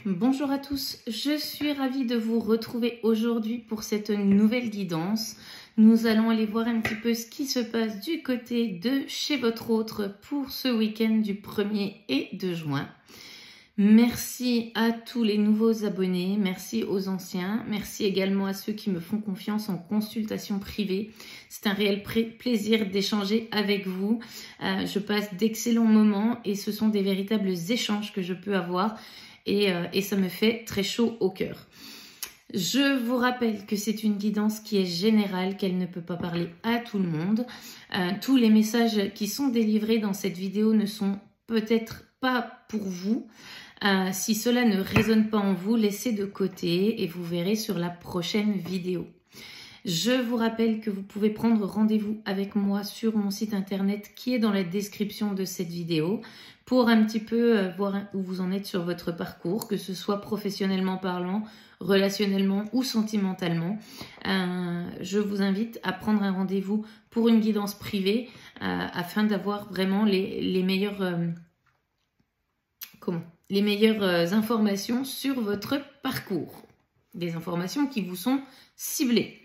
Bonjour à tous, je suis ravie de vous retrouver aujourd'hui pour cette nouvelle guidance. Nous allons aller voir un petit peu ce qui se passe du côté de chez votre autre pour ce week-end du 1er et 2 juin. Merci à tous les nouveaux abonnés, merci aux anciens, merci également à ceux qui me font confiance en consultation privée. C'est un réel plaisir d'échanger avec vous. Je passe d'excellents moments et ce sont des véritables échanges que je peux avoir. Et ça me fait très chaud au cœur. Je vous rappelle que c'est une guidance qui est générale, qu'elle ne peut pas parler à tout le monde. Tous les messages qui sont délivrés dans cette vidéo ne sont peut-être pas pour vous. Si cela ne résonne pas en vous, laissez de côté et vous verrez sur la prochaine vidéo. Je vous rappelle que vous pouvez prendre rendez-vous avec moi sur mon site internet qui est dans la description de cette vidéo pour un petit peu voir où vous en êtes sur votre parcours, que ce soit professionnellement parlant, relationnellement ou sentimentalement. Je vous invite à prendre un rendez-vous pour une guidance privée afin d'avoir vraiment les meilleures informations sur votre parcours. Des informations qui vous sont ciblées.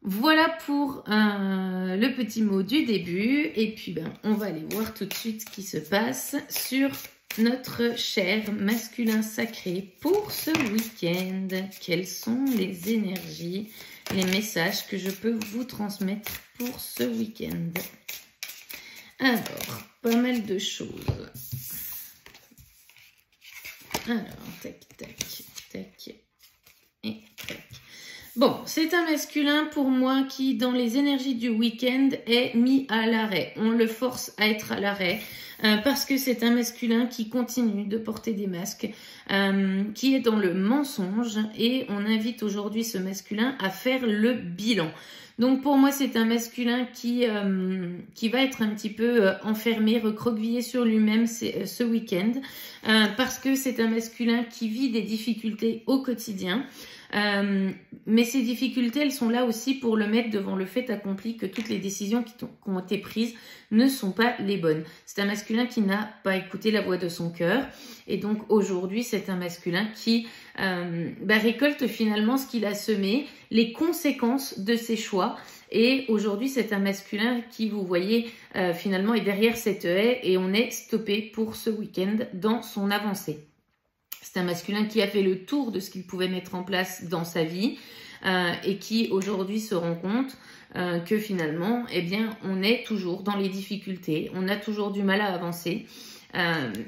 Voilà pour le petit mot du début. Et puis, on va aller voir tout de suite ce qui se passe sur notre cher masculin sacré pour ce week-end. Quelles sont les énergies, les messages que je peux vous transmettre pour ce week-end? Alors, pas mal de choses. Alors, tac, tac, tac et tac. Bon, c'est un masculin pour moi qui, dans les énergies du week-end, est mis à l'arrêt. On le force à être à l'arrêt parce que c'est un masculin qui continue de porter des masques, qui est dans le mensonge et on invite aujourd'hui ce masculin à faire le bilan. Donc pour moi, c'est un masculin qui va être un petit peu enfermé, recroquevillé sur lui-même ce week-end parce que c'est un masculin qui vit des difficultés au quotidien. Mais ces difficultés, elles sont là aussi pour le mettre devant le fait accompli que toutes les décisions qui ont été prises ne sont pas les bonnes. C'est un masculin qui n'a pas écouté la voix de son cœur et donc aujourd'hui c'est un masculin qui récolte finalement ce qu'il a semé, les conséquences de ses choix. Et aujourd'hui c'est un masculin qui, vous voyez, finalement est derrière cette haie et on est stoppé pour ce week-end dans son avancée. C'est un masculin qui a fait le tour de ce qu'il pouvait mettre en place dans sa vie et qui aujourd'hui se rend compte que finalement, eh bien, on est toujours dans les difficultés, on a toujours du mal à avancer.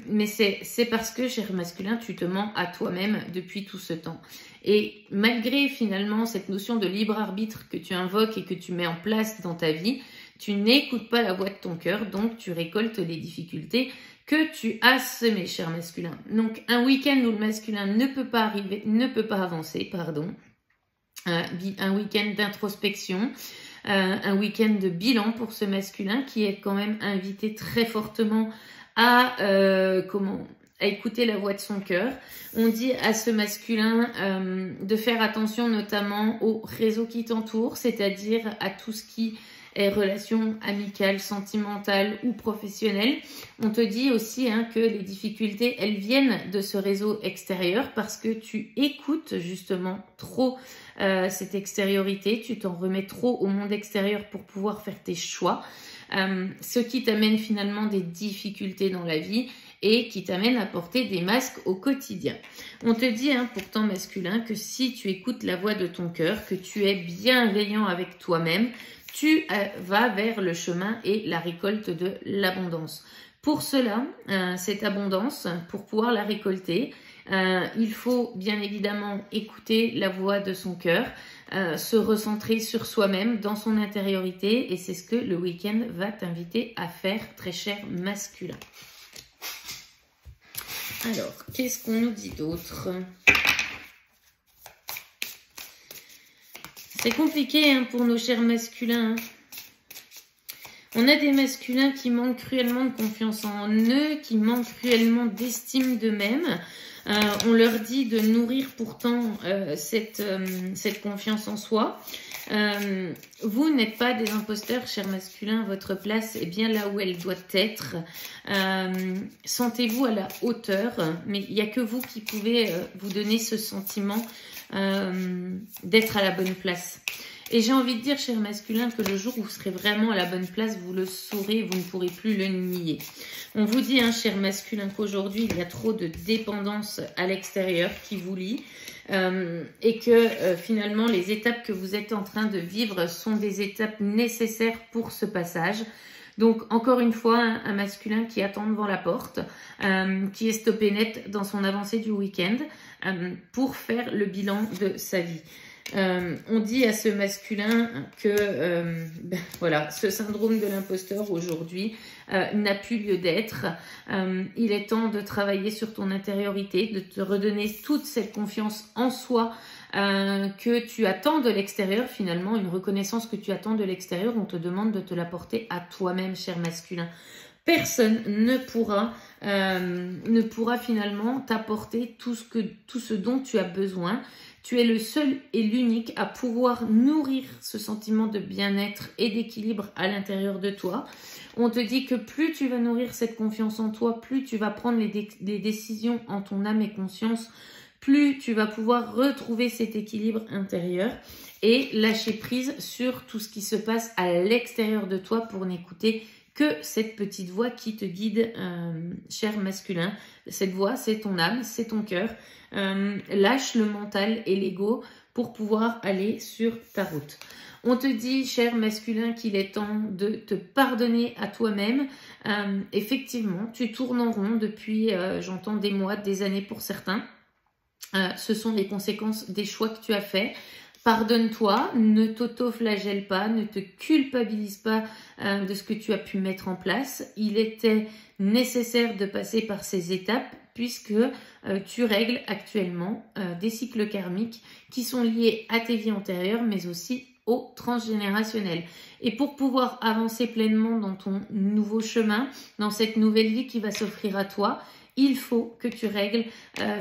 Mais c'est parce que, cher masculin, tu te mens à toi-même depuis tout ce temps. Et malgré finalement cette notion de libre arbitre que tu invoques et que tu mets en place dans ta vie, tu n'écoutes pas la voix de ton cœur, donc tu récoltes les difficultés que tu as semé, cher masculin. Donc, un week-end où le masculin ne peut pas avancer, pardon. Un week-end d'introspection, un week-end de bilan pour ce masculin qui est quand même invité très fortement à écouter la voix de son cœur. On dit à ce masculin de faire attention notamment aux réseaux qui t'entourent, c'est-à-dire à tout ce qui est relations amicales, sentimentales ou professionnelles. On te dit aussi que les difficultés, elles viennent de ce réseau extérieur parce que tu écoutes justement trop cette extériorité, tu t'en remets trop au monde extérieur pour pouvoir faire tes choix, ce qui t'amène finalement des difficultés dans la vie et qui t'amène à porter des masques au quotidien. On te dit pourtant masculin que si tu écoutes la voix de ton cœur, que tu es bienveillant avec toi-même, tu vas vers le chemin et la récolte de l'abondance. Pour cela, cette abondance, pour pouvoir la récolter, il faut bien évidemment écouter la voix de son cœur, se recentrer sur soi-même, dans son intériorité, et c'est ce que le week-end va t'inviter à faire, très cher masculin. Alors, qu'est-ce qu'on nous dit d'autre ? C'est compliqué pour nos chers masculins. On a des masculins qui manquent cruellement de confiance en eux, qui manquent cruellement d'estime d'eux-mêmes. On leur dit de nourrir pourtant cette confiance en soi. Vous n'êtes pas des imposteurs, chers masculins. Votre place est bien là où elle doit être. Sentez-vous à la hauteur, mais il n'y a que vous qui pouvez vous donner ce sentiment d'être à la bonne place. Et j'ai envie de dire, chers masculins, que le jour où vous serez vraiment à la bonne place, vous le saurez et vous ne pourrez plus le nier. On vous dit, hein, chers masculins, qu'aujourd'hui, il y a trop de dépendance à l'extérieur qui vous lie et que finalement, les étapes que vous êtes en train de vivre sont des étapes nécessaires pour ce passage. Donc, encore une fois, un masculin qui attend devant la porte, qui est stoppé net dans son avancée du week-end pour faire le bilan de sa vie. On dit à ce masculin que voilà, ce syndrome de l'imposteur aujourd'hui n'a plus lieu d'être. Il est temps de travailler sur ton intériorité, de te redonner toute cette confiance en soi que tu attends de l'extérieur, finalement, une reconnaissance que tu attends de l'extérieur. On te demande de te l'apporter à toi-même, cher masculin. Personne ne pourra finalement t'apporter tout ce dont tu as besoin. Tu es le seul et l'unique à pouvoir nourrir ce sentiment de bien-être et d'équilibre à l'intérieur de toi. On te dit que plus tu vas nourrir cette confiance en toi, plus tu vas prendre les décisions en ton âme et conscience, plus tu vas pouvoir retrouver cet équilibre intérieur et lâcher prise sur tout ce qui se passe à l'extérieur de toi pour n'écouter que cette petite voix qui te guide, cher masculin. Cette voix, c'est ton âme, c'est ton cœur. Lâche le mental et l'ego pour pouvoir aller sur ta route. On te dit, cher masculin, qu'il est temps de te pardonner à toi-même. Effectivement, tu tournes en rond depuis, j'entends, des mois, des années pour certains. Ce sont les conséquences des choix que tu as faits. Pardonne-toi, ne t'auto-flagelle pas, ne te culpabilise pas de ce que tu as pu mettre en place. Il était nécessaire de passer par ces étapes puisque tu règles actuellement des cycles karmiques qui sont liés à tes vies antérieures mais aussi au transgénérationnel. Et pour pouvoir avancer pleinement dans ton nouveau chemin, dans cette nouvelle vie qui va s'offrir à toi, il faut que tu règles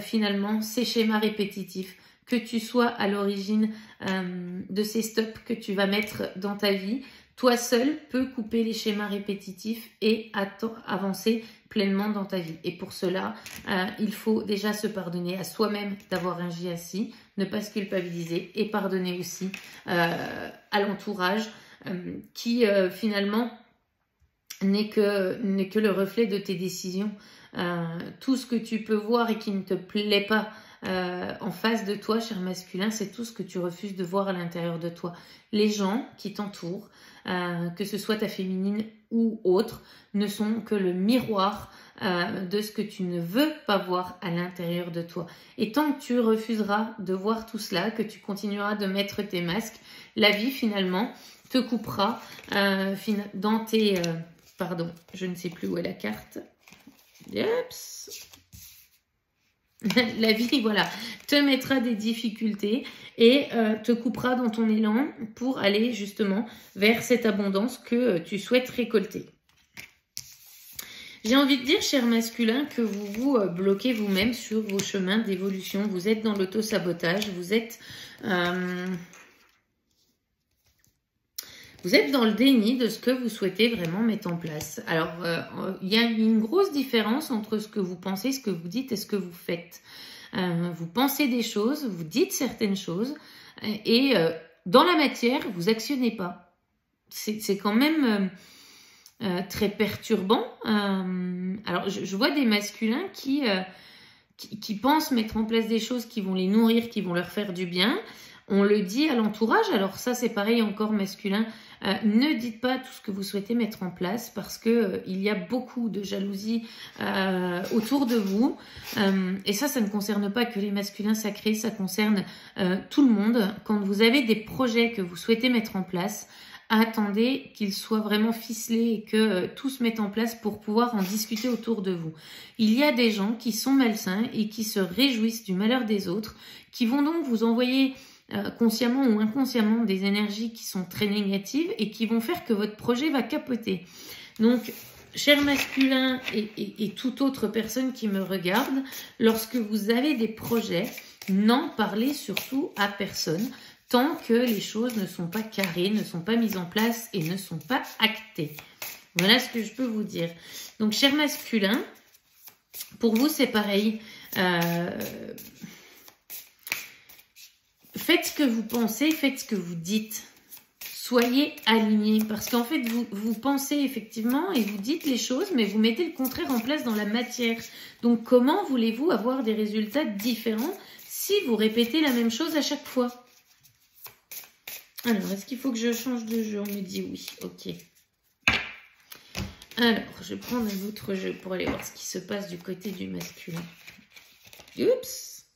finalement ces schémas répétitifs, que tu sois à l'origine de ces stops que tu vas mettre dans ta vie. Toi seul peux couper les schémas répétitifs et avancer pleinement dans ta vie. Et pour cela, il faut déjà se pardonner à soi-même d'avoir agi ainsi, ne pas se culpabiliser et pardonner aussi à l'entourage qui finalement n'est que le reflet de tes décisions. Tout ce que tu peux voir et qui ne te plaît pas en face de toi, cher masculin, c'est tout ce que tu refuses de voir à l'intérieur de toi. Les gens qui t'entourent, que ce soit ta féminine ou autre, ne sont que le miroir de ce que tu ne veux pas voir à l'intérieur de toi. Et tant que tu refuseras de voir tout cela, que tu continueras de mettre tes masques, la vie finalement te coupera dans tes... pardon, je ne sais plus où est la carte. Yeps. La vie, voilà, te mettra des difficultés et te coupera dans ton élan pour aller justement vers cette abondance que tu souhaites récolter. J'ai envie de dire, cher masculin, que vous vous bloquez vous-même sur vos chemins d'évolution. Vous êtes dans l'auto-sabotage, vous êtes dans le déni de ce que vous souhaitez vraiment mettre en place. Alors, il y a une grosse différence entre ce que vous pensez, ce que vous dites et ce que vous faites. Vous pensez des choses, vous dites certaines choses et dans la matière, vous actionnez pas. C'est quand même très perturbant. Alors, je vois des masculins qui pensent mettre en place des choses qui vont les nourrir, qui vont leur faire du bien. On le dit à l'entourage, alors ça c'est pareil encore masculin, ne dites pas tout ce que vous souhaitez mettre en place parce que il y a beaucoup de jalousie autour de vous et ça ne concerne pas que les masculins sacrés, ça concerne tout le monde. Quand vous avez des projets que vous souhaitez mettre en place, attendez qu'ils soient vraiment ficelés et que tout se mette en place pour pouvoir en discuter autour de vous. Il y a des gens qui sont malsains et qui se réjouissent du malheur des autres, qui vont donc vous envoyer consciemment ou inconsciemment des énergies qui sont très négatives et qui vont faire que votre projet va capoter. Donc, cher masculin et toute autre personne qui me regarde, lorsque vous avez des projets, n'en parlez surtout à personne tant que les choses ne sont pas carrées, ne sont pas mises en place et ne sont pas actées. Voilà ce que je peux vous dire. Donc, cher masculin, pour vous, c'est pareil. Faites ce que vous pensez, faites ce que vous dites. Soyez alignés, parce qu'en fait, vous pensez effectivement et vous dites les choses, mais vous mettez le contraire en place dans la matière. Donc, comment voulez-vous avoir des résultats différents si vous répétez la même chose à chaque fois? Alors, est-ce qu'il faut que je change de jeu? On me dit oui, ok. Alors, je vais prendre un autre jeu pour aller voir ce qui se passe du côté du masculin. Oups.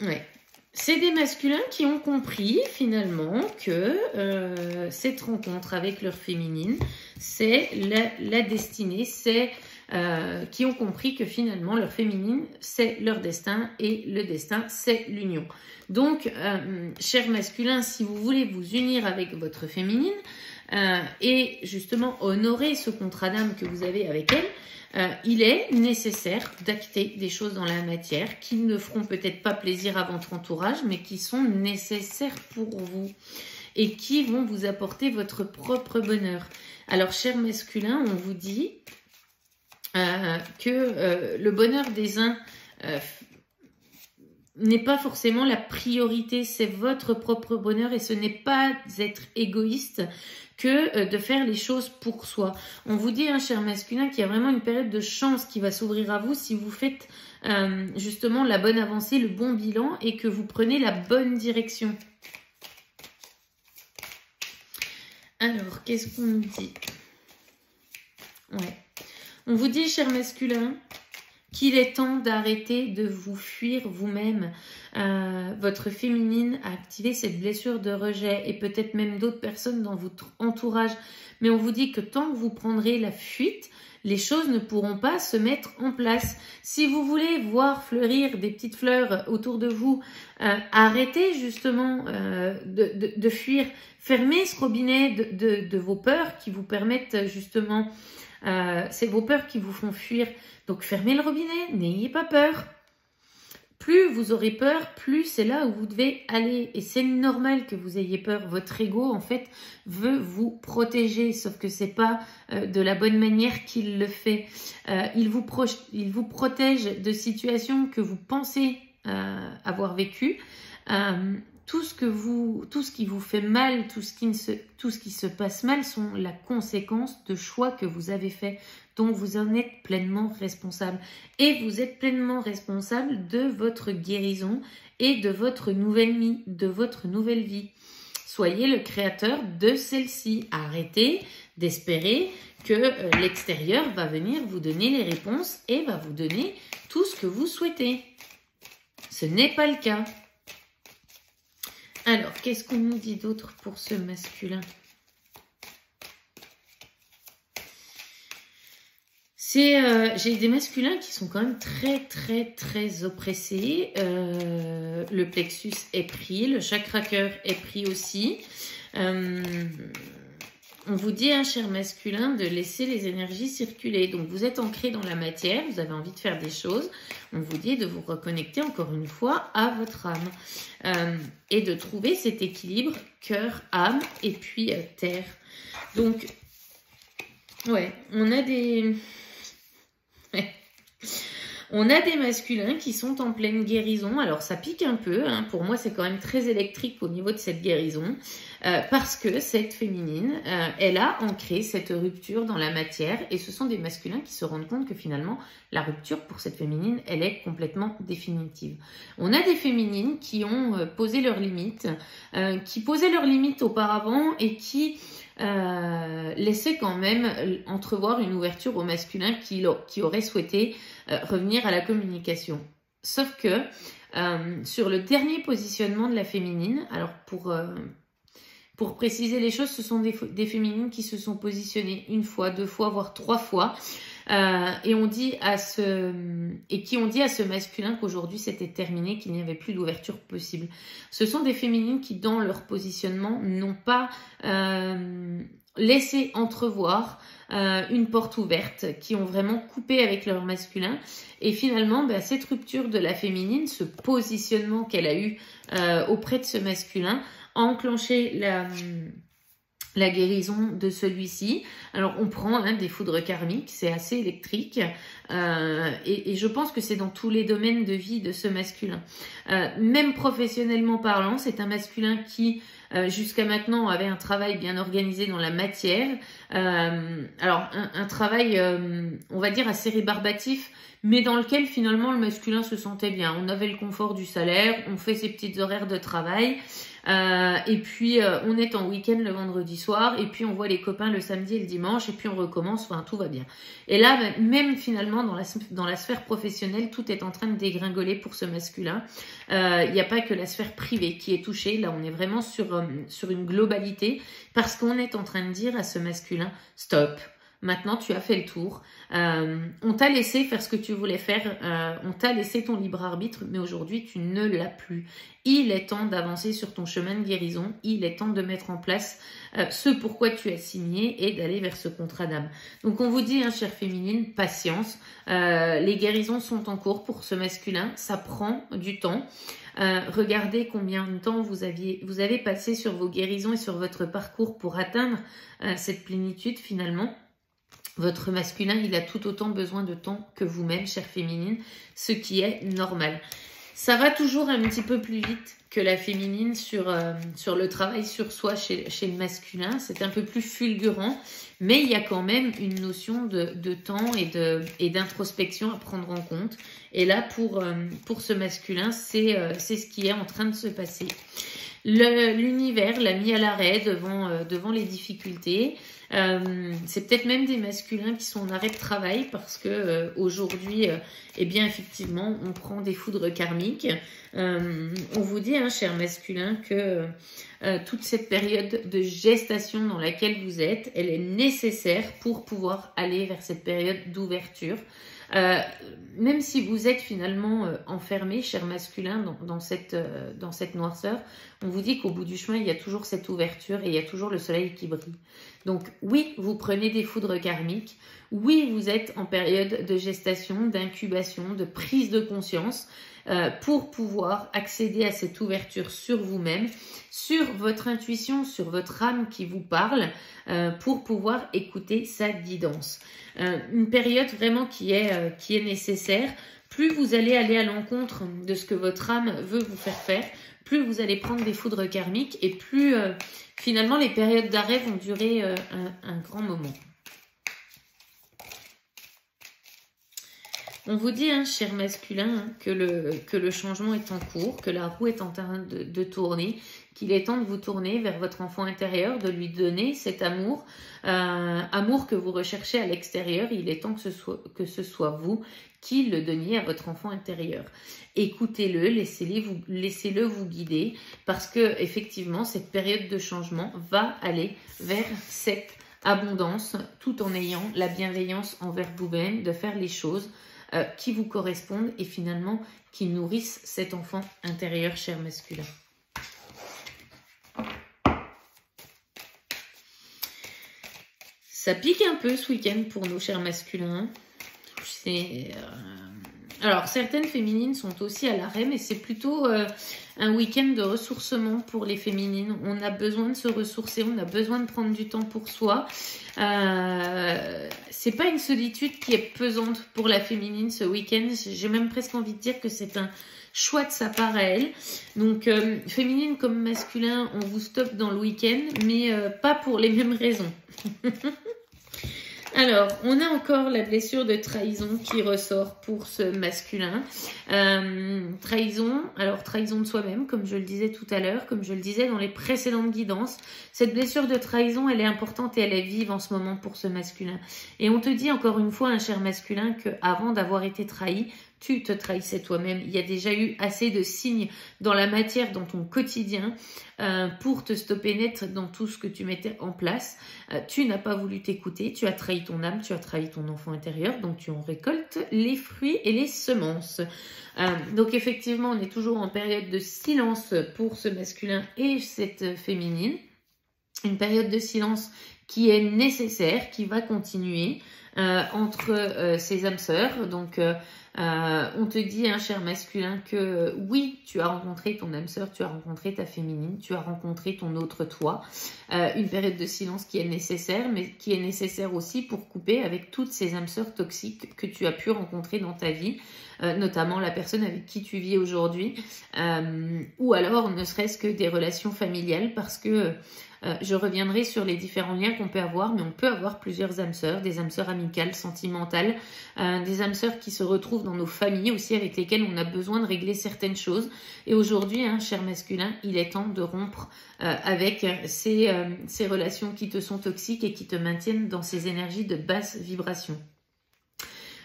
Ouais. C'est des masculins qui ont compris finalement que cette rencontre avec leur féminine, c'est la destinée, c'est qui ont compris que finalement leur féminine, c'est leur destin et le destin, c'est l'union. Donc, chers masculins, si vous voulez vous unir avec votre féminine et justement honorer ce contrat d'âme que vous avez avec elle, il est nécessaire d'acter des choses dans la matière qui ne feront peut-être pas plaisir à votre entourage, mais qui sont nécessaires pour vous et qui vont vous apporter votre propre bonheur. Alors, cher masculin, on vous dit que le bonheur des uns n'est pas forcément la priorité, c'est votre propre bonheur et ce n'est pas être égoïste que de faire les choses pour soi. On vous dit, hein, cher masculin, qu'il y a vraiment une période de chance qui va s'ouvrir à vous si vous faites justement la bonne avancée, le bon bilan et que vous prenez la bonne direction. Alors, qu'est-ce qu'on nous dit? Ouais. On vous dit, cher masculin, qu'il est temps d'arrêter de vous fuir vous-même. Votre féminine a activé cette blessure de rejet et peut-être même d'autres personnes dans votre entourage. Mais on vous dit que tant que vous prendrez la fuite, les choses ne pourront pas se mettre en place. Si vous voulez voir fleurir des petites fleurs autour de vous, arrêtez justement de fuir. Fermez ce robinet de vos peurs qui vous permettent justement... c'est vos peurs qui vous font fuir. Donc, fermez le robinet, n'ayez pas peur. Plus vous aurez peur, plus c'est là où vous devez aller. Et c'est normal que vous ayez peur. Votre ego, en fait, veut vous protéger. Sauf que c'est pas de la bonne manière qu'il le fait. Il vous protège de situations que vous pensez avoir vécues. Tout ce qui vous fait mal, tout ce qui se passe mal sont la conséquence de choix que vous avez faits. Donc, vous en êtes pleinement responsable. Et vous êtes pleinement responsable de votre guérison et de votre nouvelle vie. Soyez le créateur de celle-ci. Arrêtez d'espérer que l'extérieur va venir vous donner les réponses et va vous donner tout ce que vous souhaitez. Ce n'est pas le cas. Alors, qu'est-ce qu'on nous dit d'autre pour ce masculin? J'ai des masculins qui sont quand même très oppressés. Le plexus est pris, le chakra cœur est pris aussi. On vous dit, hein, cher masculin, de laisser les énergies circuler. Donc, vous êtes ancré dans la matière, vous avez envie de faire des choses. On vous dit de vous reconnecter encore une fois à votre âme et de trouver cet équilibre cœur, âme et puis terre. Donc, ouais, on a des masculins qui sont en pleine guérison. Alors, ça pique un peu. Hein. Pour moi, c'est quand même très électrique au niveau de cette guérison. Parce que cette féminine, elle a ancré cette rupture dans la matière. Et ce sont des masculins qui se rendent compte que finalement, la rupture pour cette féminine, elle est complètement définitive. On a des féminines qui ont posé leurs limites, qui posaient leurs limites auparavant et qui... laisser quand même entrevoir une ouverture au masculin qui aurait souhaité revenir à la communication. Sauf que sur le dernier positionnement de la féminine, alors pour préciser les choses, ce sont des féminines qui se sont positionnées une fois, deux fois, voire trois fois. Et qui ont dit à ce masculin qu'aujourd'hui c'était terminé, qu'il n'y avait plus d'ouverture possible. Ce sont des féminines qui, dans leur positionnement, n'ont pas laissé entrevoir une porte ouverte, qui ont vraiment coupé avec leur masculin. Et finalement, cette rupture de la féminine, ce positionnement qu'elle a eu auprès de ce masculin, a enclenché la guérison de celui-ci. Alors on prend des foudres karmiques, c'est assez électrique, et je pense que c'est dans tous les domaines de vie de ce masculin. Même professionnellement parlant, c'est un masculin qui jusqu'à maintenant avait un travail bien organisé dans la matière, alors un travail on va dire assez rébarbatif, mais dans lequel finalement le masculin se sentait bien. On avait le confort du salaire, on fait ses petites horaires de travail, et puis on est en week-end le vendredi soir, et puis on voit les copains le samedi et le dimanche, et puis on recommence, enfin tout va bien. Et là, même finalement dans la sphère professionnelle, tout est en train de dégringoler pour ce masculin. Il n'y a pas que la sphère privée qui est touchée, là on est vraiment sur une globalité, parce qu'on est en train de dire à ce masculin, stop. Maintenant, tu as fait le tour. On t'a laissé faire ce que tu voulais faire. On t'a laissé ton libre arbitre, mais aujourd'hui, tu ne l'as plus. Il est temps d'avancer sur ton chemin de guérison. Il est temps de mettre en place ce pourquoi tu as signé et d'aller vers ce contrat d'âme. Donc, on vous dit, chère féminine, patience. Les guérisons sont en cours pour ce masculin. Ça prend du temps. Regardez combien de temps vous avez passé sur vos guérisons et sur votre parcours pour atteindre cette plénitude finalement. Votre masculin, il a tout autant besoin de temps que vous-même, chère féminine, ce qui est normal. Ça va toujours un petit peu plus vite que la féminine sur le travail sur soi chez le masculin. C'est un peu plus fulgurant, mais il y a quand même une notion de temps et d'introspection à prendre en compte. Et là, pour ce masculin, c'est ce qui est en train de se passer. L'univers l'a mis à l'arrêt devant les difficultés. C'est peut-être même des masculins qui sont en arrêt de travail parce que aujourd'hui, eh bien effectivement, on prend des foudres karmiques. On vous dit, cher masculin, que toute cette période de gestation dans laquelle vous êtes, elle est nécessaire pour pouvoir aller vers cette période d'ouverture. Même si vous êtes finalement enfermé, cher masculin, dans cette noirceur, on vous dit qu'au bout du chemin, il y a toujours cette ouverture et il y a toujours le soleil qui brille. Donc oui, vous prenez des foudres karmiques, oui, vous êtes en période de gestation, d'incubation, de prise de conscience, pour pouvoir accéder à cette ouverture sur vous-même, sur votre intuition, sur votre âme qui vous parle, pour pouvoir écouter sa guidance. Une période vraiment qui est nécessaire. Plus vous allez aller à l'encontre de ce que votre âme veut vous faire, plus vous allez prendre des foudres karmiques et plus finalement les périodes d'arrêt vont durer un grand moment. On vous dit, cher masculin, que le changement est en cours, que la roue est en train de tourner, qu'il est temps de vous tourner vers votre enfant intérieur, de lui donner cet amour, amour que vous recherchez à l'extérieur. Il est temps que ce soit vous qui le donniez à votre enfant intérieur. Écoutez-le, laissez-le vous guider, parce que effectivement, cette période de changement va aller vers cette abondance, tout en ayant la bienveillance envers vous-même, de faire les choses qui vous correspondent et finalement qui nourrissent cet enfant intérieur, cher masculin. Ça pique un peu ce week-end pour nos chers masculins. Alors, certaines féminines sont aussi à l'arrêt, mais c'est plutôt un week-end de ressourcement pour les féminines. On a besoin de se ressourcer, on a besoin de prendre du temps pour soi. C'est pas une solitude qui est pesante pour la féminine ce week-end. J'ai même presque envie de dire que c'est un choix de sa part à elle. Donc, féminine comme masculin, on vous stoppe dans le week-end, mais pas pour les mêmes raisons. Alors, on a encore la blessure de trahison qui ressort pour ce masculin. Trahison, alors trahison de soi-même, comme je le disais tout à l'heure, comme je le disais dans les précédentes guidances. Cette blessure de trahison, elle est importante et elle est vive en ce moment pour ce masculin. Et on te dit encore une fois, cher masculin, qu'avant d'avoir été trahi, tu te trahissais toi-même. Il y a déjà eu assez de signes dans la matière, dans ton quotidien, pour te stopper net dans tout ce que tu mettais en place. Tu n'as pas voulu t'écouter, tu as trahi ton âme, tu as trahi ton enfant intérieur, donc tu en récoltes les fruits et les semences. Donc effectivement, on est toujours en période de silence pour ce masculin et cette féminine. Une période de silence qui est nécessaire, qui va continuer entre ces âmes sœurs. Donc, on te dit, hein, cher masculin, que oui, tu as rencontré ton âme sœur, tu as rencontré ta féminine, tu as rencontré ton autre toi. Une période de silence qui est nécessaire, mais qui est nécessaire aussi pour couper avec toutes ces âmes sœurs toxiques que tu as pu rencontrer dans ta vie, notamment la personne avec qui tu vis aujourd'hui, ou alors ne serait-ce que des relations familiales, parce que je reviendrai sur les différents liens qu'on peut avoir, mais on peut avoir plusieurs âmes sœurs, des âmes sœurs amicales, sentimentales, des âmes sœurs qui se retrouvent dans nos familles aussi, avec lesquelles on a besoin de régler certaines choses. Et aujourd'hui, hein, cher masculin, il est temps de rompre avec ces relations qui te sont toxiques et qui te maintiennent dans ces énergies de basse vibration.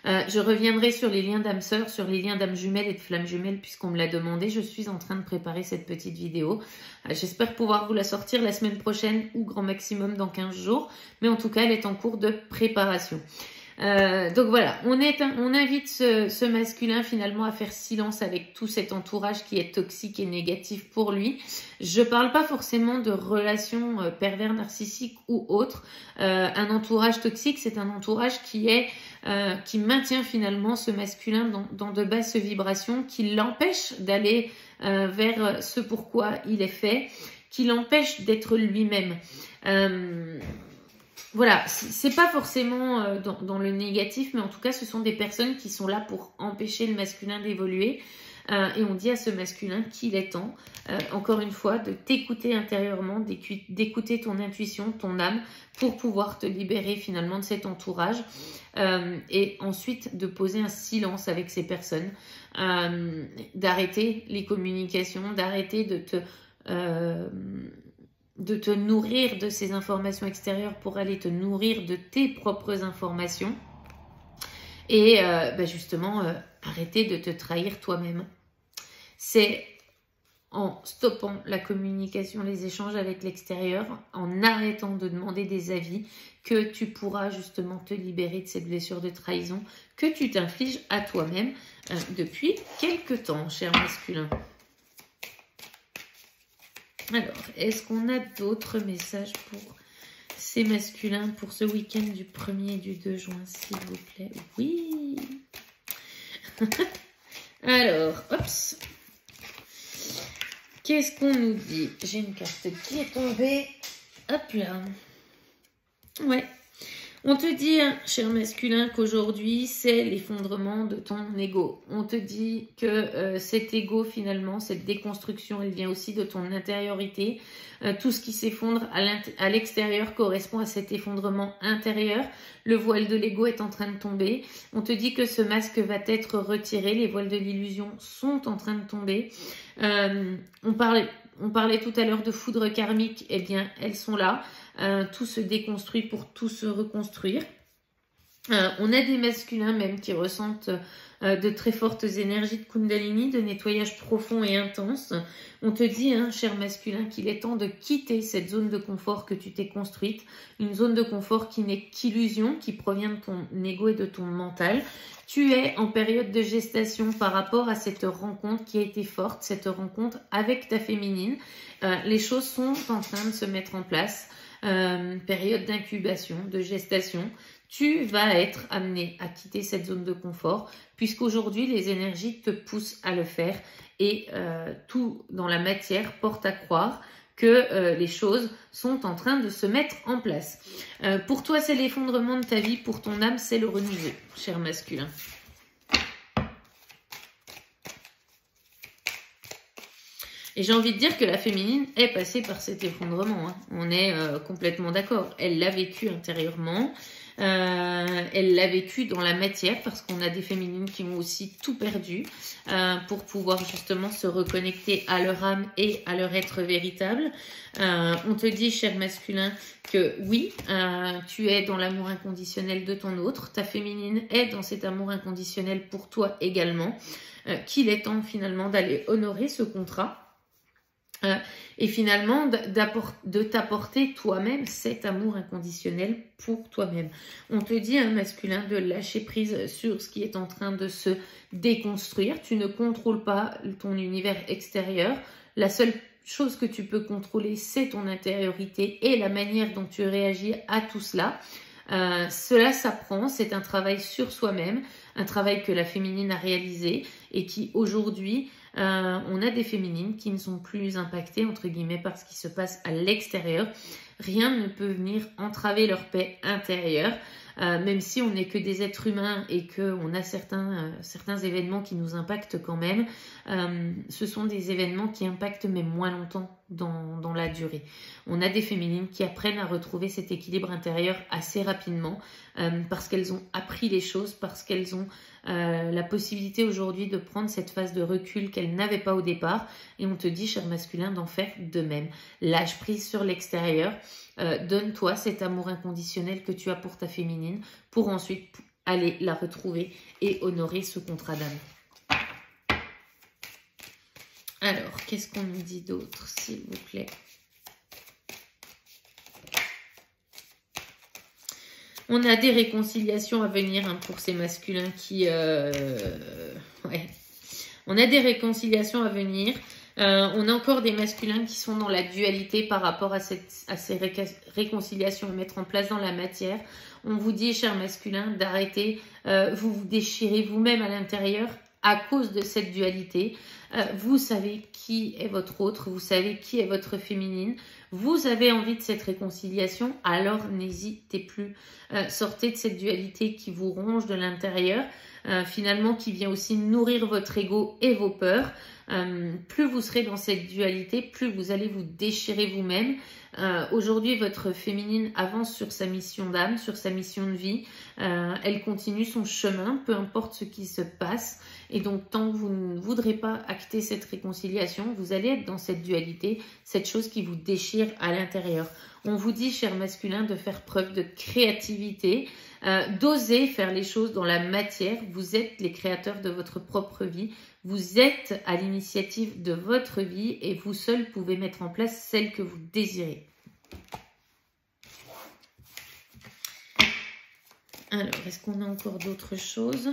Je reviendrai sur les liens d'âmes sœurs, sur les liens d'âmes jumelles et de flammes jumelles, puisqu'on me l'a demandé. Je suis en train de préparer cette petite vidéo. J'espère pouvoir vous la sortir la semaine prochaine ou grand maximum dans 15 jours. Mais en tout cas, elle est en cours de préparation. Donc voilà, on invite ce masculin finalement à faire silence avec tout cet entourage qui est toxique et négatif pour lui. Je parle pas forcément de relations pervers narcissiques ou autres. Un entourage toxique, c'est un entourage qui maintient finalement ce masculin dans de basses vibrations, qui l'empêche d'aller vers ce pourquoi il est fait, qui l'empêche d'être lui-même. Voilà, c'est pas forcément dans le négatif, mais en tout cas, ce sont des personnes qui sont là pour empêcher le masculin d'évoluer. Et on dit à ce masculin qu'il est temps, encore une fois, de t'écouter intérieurement, d'écouter ton intuition, ton âme, pour pouvoir te libérer finalement de cet entourage. Et ensuite, de poser un silence avec ces personnes, d'arrêter les communications, d'arrêter de te nourrir de ces informations extérieures pour aller te nourrir de tes propres informations et justement arrêter de te trahir toi-même. C'est en stoppant la communication, les échanges avec l'extérieur, en arrêtant de demander des avis, que tu pourras justement te libérer de cette blessure de trahison que tu t'infliges à toi-même depuis quelque temps, cher masculin. Alors, est-ce qu'on a d'autres messages pour ces masculins pour ce week-end du 1er et du 2 juin, s'il vous plaît? Oui. Alors, hops. Qu'est-ce qu'on nous dit? J'ai une carte qui est tombée. Hop là. Ouais. On te dit, hein, cher masculin, qu'aujourd'hui, c'est l'effondrement de ton ego. On te dit que cet ego, finalement, cette déconstruction, elle vient aussi de ton intériorité. Tout ce qui s'effondre à l'extérieur correspond à cet effondrement intérieur. Le voile de l'ego est en train de tomber. On te dit que ce masque va être retiré. Les voiles de l'illusion sont en train de tomber. On parlait tout à l'heure de foudre karmique. Eh bien, elles sont là. Tout se déconstruit pour tout se reconstruire. On a des masculins même qui ressentent de très fortes énergies de Kundalini, de nettoyage profond et intense. On te dit, hein, cher masculin, qu'il est temps de quitter cette zone de confort que tu t'es construite, une zone de confort qui n'est qu'illusion, qui provient de ton ego et de ton mental. Tu es en période de gestation par rapport à cette rencontre qui a été forte, cette rencontre avec ta féminine. Les choses sont en train de se mettre en place. Période d'incubation, de gestation, tu vas être amené à quitter cette zone de confort puisqu'aujourd'hui les énergies te poussent à le faire et tout dans la matière porte à croire que les choses sont en train de se mettre en place. Pour toi c'est l'effondrement de ta vie, pour ton âme c'est le renouveau, cher masculin. Et j'ai envie de dire que la féminine est passée par cet effondrement. Hein. On est complètement d'accord. Elle l'a vécu intérieurement. Elle l'a vécu dans la matière parce qu'on a des féminines qui ont aussi tout perdu pour pouvoir justement se reconnecter à leur âme et à leur être véritable. On te dit, cher masculin, que oui, tu es dans l'amour inconditionnel de ton autre. Ta féminine est dans cet amour inconditionnel pour toi également. Qu'il est temps finalement d'aller honorer ce contrat. Et finalement de t'apporter toi-même cet amour inconditionnel pour toi-même. On te dit, un masculin, de lâcher prise sur ce qui est en train de se déconstruire. Tu ne contrôles pas ton univers extérieur. La seule chose que tu peux contrôler, c'est ton intériorité et la manière dont tu réagis à tout cela. Cela s'apprend, c'est un travail sur soi-même, un travail que la féminine a réalisé et qui aujourd'hui, on a des féminines qui ne sont plus impactées entre guillemets par ce qui se passe à l'extérieur. Rien ne peut venir entraver leur paix intérieure. Même si on n'est que des êtres humains et qu'on a certains événements qui nous impactent quand même, ce sont des événements qui impactent mais moins longtemps dans la durée. On a des féminines qui apprennent à retrouver cet équilibre intérieur assez rapidement parce qu'elles ont appris les choses, parce qu'elles ont la possibilité aujourd'hui de prendre cette phase de recul qu'elles n'avaient pas au départ. Et on te dit, cher masculin, d'en faire de même. Lâche prise sur l'extérieur. Donne-toi cet amour inconditionnel que tu as pour ta féminine pour ensuite aller la retrouver et honorer ce contrat d'âme. Alors, qu'est-ce qu'on nous dit d'autre, s'il vous plaît? On a des réconciliations à venir hein, pour ces masculins qui... ouais. On a des réconciliations à venir. On a encore des masculins qui sont dans la dualité par rapport à ces réconciliations à mettre en place dans la matière. On vous dit, cher masculin, d'arrêter, vous vous déchirez vous-même à l'intérieur à cause de cette dualité. Vous savez qui est votre autre, vous savez qui est votre féminine. Vous avez envie de cette réconciliation, alors n'hésitez plus. Sortez de cette dualité qui vous ronge de l'intérieur, finalement qui vient aussi nourrir votre ego et vos peurs. Plus vous serez dans cette dualité, plus vous allez vous déchirer vous-même. Aujourd'hui, votre féminine avance sur sa mission d'âme, sur sa mission de vie. Elle continue son chemin, peu importe ce qui se passe. Et donc, tant que vous ne voudrez pas acter cette réconciliation, vous allez être dans cette dualité, cette chose qui vous déchire à l'intérieur. On vous dit, cher masculin, de faire preuve de créativité, d'oser faire les choses dans la matière. Vous êtes les créateurs de votre propre vie. Vous êtes à l'initiative de votre vie et vous seul pouvez mettre en place celle que vous désirez. Alors, est-ce qu'on a encore d'autres choses?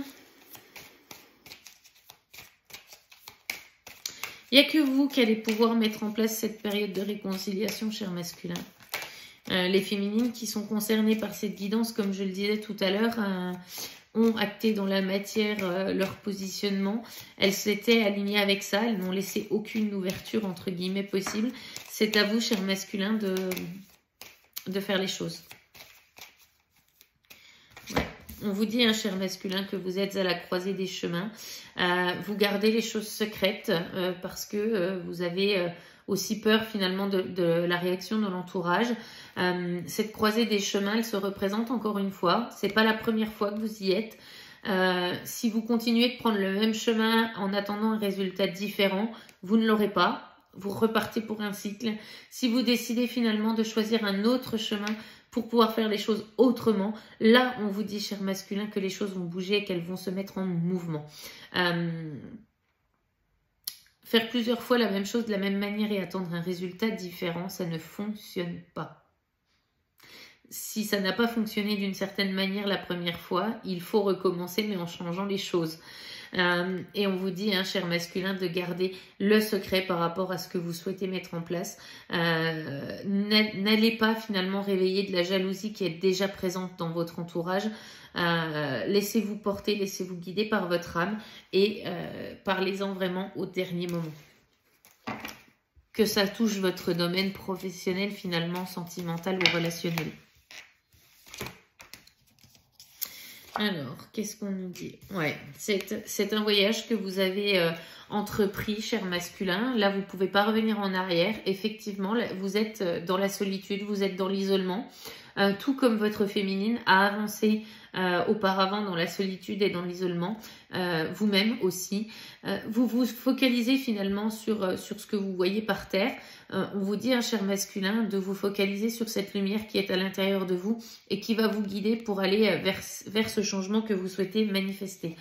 Il n'y a que vous qui allez pouvoir mettre en place cette période de réconciliation, cher masculin. Les féminines qui sont concernées par cette guidance, comme je le disais tout à l'heure, ont acté dans la matière leur positionnement. Elles s'étaient alignées avec ça, elles n'ont laissé aucune ouverture entre guillemets possible. C'est à vous, cher masculin, de faire les choses. Ouais. On vous dit, hein, cher masculin, que vous êtes à la croisée des chemins. Vous gardez les choses secrètes parce que vous avez aussi peur finalement de la réaction de l'entourage. Cette croisée des chemins, elle se représente encore une fois. C'est pas la première fois que vous y êtes. Si vous continuez de prendre le même chemin en attendant un résultat différent, vous ne l'aurez pas. Vous repartez pour un cycle. Si vous décidez finalement de choisir un autre chemin pour pouvoir faire les choses autrement, là, on vous dit, cher masculin, que les choses vont bouger et qu'elles vont se mettre en mouvement. Faire plusieurs fois la même chose de la même manière et attendre un résultat différent, ça ne fonctionne pas. Si ça n'a pas fonctionné d'une certaine manière la première fois, il faut recommencer mais en changeant les choses. Et on vous dit, hein, cher masculin, de garder le secret par rapport à ce que vous souhaitez mettre en place. N'allez pas finalement réveiller de la jalousie qui est déjà présente dans votre entourage. Laissez-vous porter, laissez-vous guider par votre âme et parlez-en vraiment au dernier moment. Que ça touche votre domaine professionnel, finalement, sentimental ou relationnel. Alors, qu'est-ce qu'on nous dit? Ouais, c'est un voyage que vous avez entrepris, cher masculin. Là, vous ne pouvez pas revenir en arrière. Effectivement, vous êtes dans la solitude, vous êtes dans l'isolement. Tout comme votre féminine a avancé auparavant dans la solitude et dans l'isolement, vous-même aussi. Vous vous focalisez finalement sur ce que vous voyez par terre. On vous dit, hein, cher masculin, de vous focaliser sur cette lumière qui est à l'intérieur de vous et qui va vous guider pour aller vers ce changement que vous souhaitez manifester.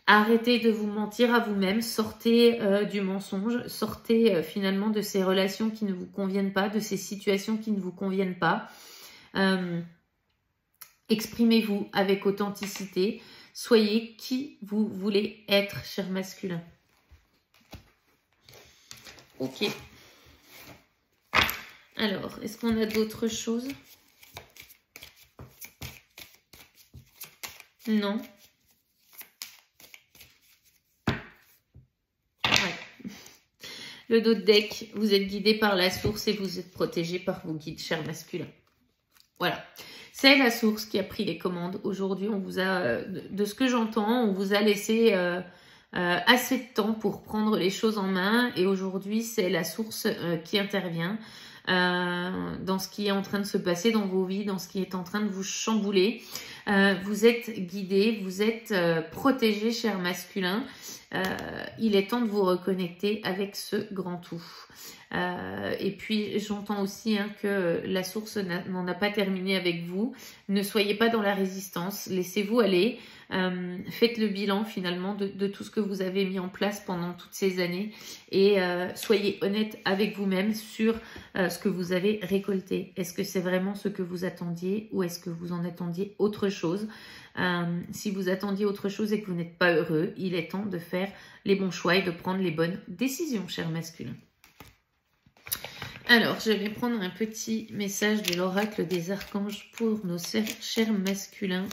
Arrêtez de vous mentir à vous-même, sortez du mensonge, sortez finalement de ces relations qui ne vous conviennent pas, de ces situations qui ne vous conviennent pas. Exprimez-vous avec authenticité, soyez qui vous voulez être, cher masculin. Ok. Alors, est-ce qu'on a d'autres choses? Non. Ouais. Le dos de deck, vous êtes guidé par la source et vous êtes protégé par vos guides chers masculins. Voilà. C'est la source qui a pris les commandes. Aujourd'hui, on vous a, de ce que j'entends, on vous a laissé assez de temps pour prendre les choses en main. Et aujourd'hui, c'est la source qui intervient dans ce qui est en train de se passer dans vos vies, dans ce qui est en train de vous chambouler. Vous êtes guidés, vous êtes protégés, chers masculins. Il est temps de vous reconnecter avec ce grand tout. Et puis j'entends aussi que la source n'en a pas terminé avec vous. Ne soyez pas dans la résistance, laissez-vous aller. Faites le bilan finalement de tout ce que vous avez mis en place pendant toutes ces années et soyez honnête avec vous-même sur ce que vous avez récolté. Est-ce que c'est vraiment ce que vous attendiez ou est-ce que vous en attendiez autre chose? Si vous attendiez autre chose et que vous n'êtes pas heureux, il est temps de faire les bons choix et de prendre les bonnes décisions, chers masculins. Alors, je vais prendre un petit message de l'oracle des archanges pour nos chers masculins.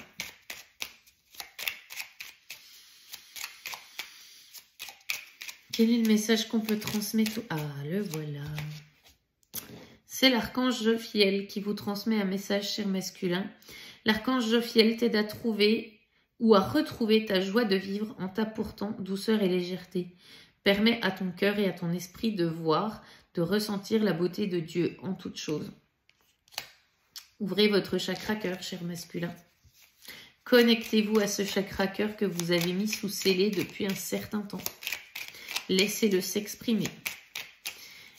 Quel est le message qu'on peut transmettre? Ah, le voilà. C'est l'archange Jophiel qui vous transmet un message, cher masculin. L'archange Jophiel t'aide à trouver ou à retrouver ta joie de vivre en t'apportant douceur et légèreté. Permet à ton cœur et à ton esprit de voir, de ressentir la beauté de Dieu en toutes choses. Ouvrez votre chakra cœur, cher masculin. Connectez-vous à ce chakra cœur que vous avez mis sous scellé depuis un certain temps. Laissez-le s'exprimer.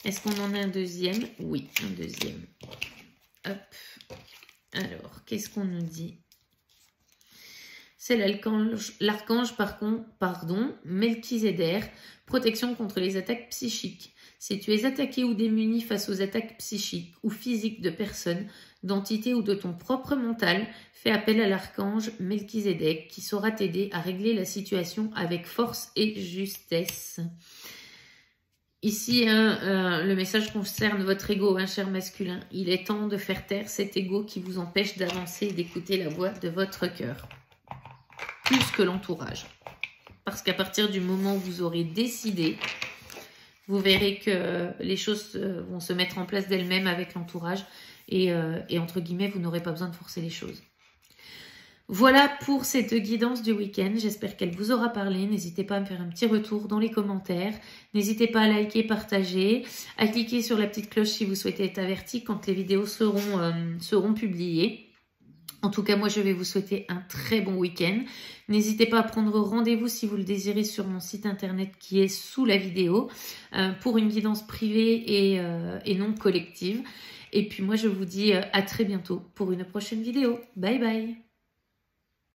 Est-ce qu'on en a un deuxième? Oui, un deuxième. Hop. Alors, qu'est-ce qu'on nous dit? C'est l'archange, Melchizedek, protection contre les attaques psychiques. Si tu es attaqué ou démuni face aux attaques psychiques ou physiques de personnes, d'entités ou de ton propre mental, fais appel à l'archange Melchizedek qui saura t'aider à régler la situation avec force et justesse. Ici, le message concerne votre ego, cher masculin. Il est temps de faire taire cet ego qui vous empêche d'avancer et d'écouter la voix de votre cœur. Plus que l'entourage. Parce qu'à partir du moment où vous aurez décidé, vous verrez que les choses vont se mettre en place d'elles-mêmes avec l'entourage. Et entre guillemets, vous n'aurez pas besoin de forcer les choses. Voilà pour cette guidance du week-end. J'espère qu'elle vous aura parlé. N'hésitez pas à me faire un petit retour dans les commentaires. N'hésitez pas à liker, partager, à cliquer sur la petite cloche si vous souhaitez être averti quand les vidéos seront publiées. En tout cas, moi, je vais vous souhaiter un très bon week-end. N'hésitez pas à prendre rendez-vous si vous le désirez sur mon site internet qui est sous la vidéo pour une guidance privée et non collective. Et puis moi, je vous dis à très bientôt pour une prochaine vidéo. Bye bye!